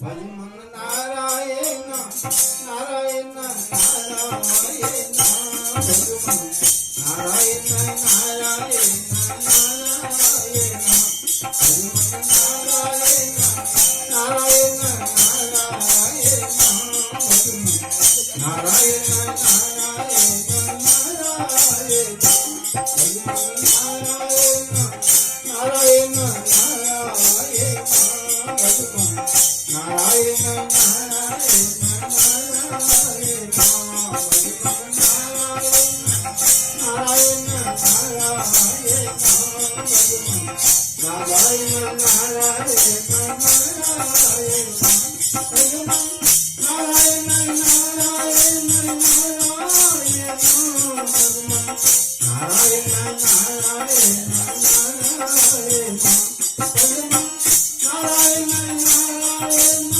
భజమన్ Narayana Narayana Narayana భజమన్ Narayana Narayana Narayana భజమన్ Narayana Narayana Narayana భజమన్ Narayana Narayana Narayana Narayana Narayana భజమన్ Narayana Narayana Narayana భజమన్ Narayana Narayana భజమన్ Narayana Narayana Narayana భజమన్ Narayana Narayana Narayana భజమన్ Narayana Narayana Narayana భజమన్ Narayana Narayana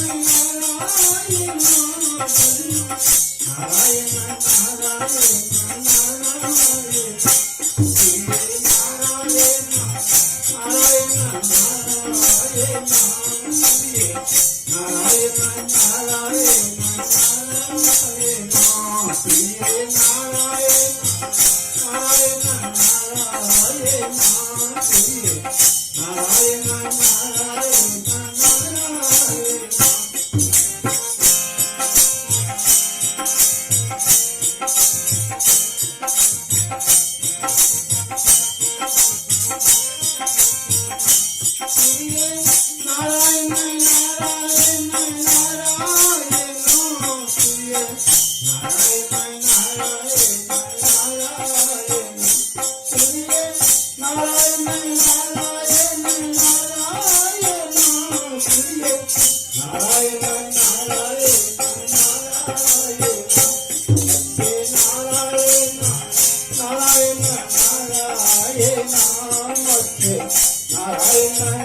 Narayana భజమన్ Narayana Narayana Narayana Shri Narayana Narayana Narayana Shri Narayana Narayana Narayana Shri Narayana Narayana Narayana Shri Narayana Narayana Narayana Narayana Narayana Narayana Shri Narayana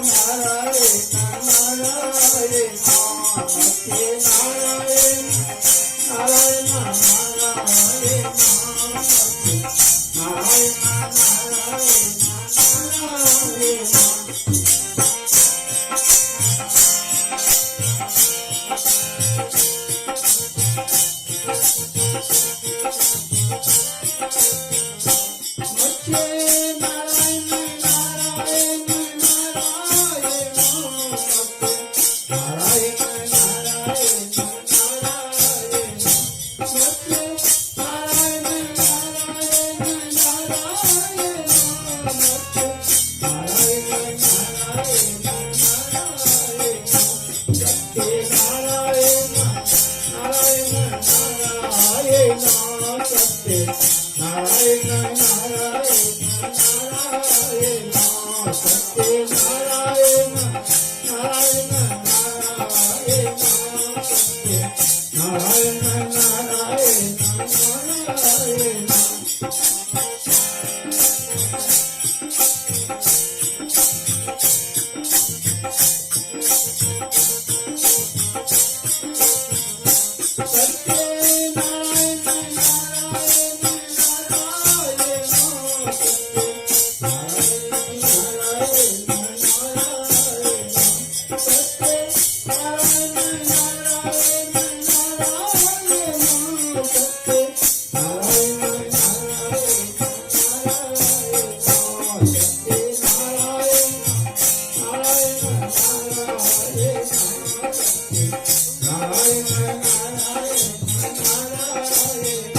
Narayana Narayana Shri Narayana Narayana Narayana Shri Narayana Narayana Narayana Shri Narayana Narayana Narayana Shri Narayana Narayana Narayana Shri Narayana Narayana Narayana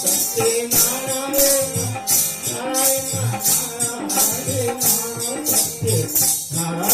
Shri Narayana Narayana Narayana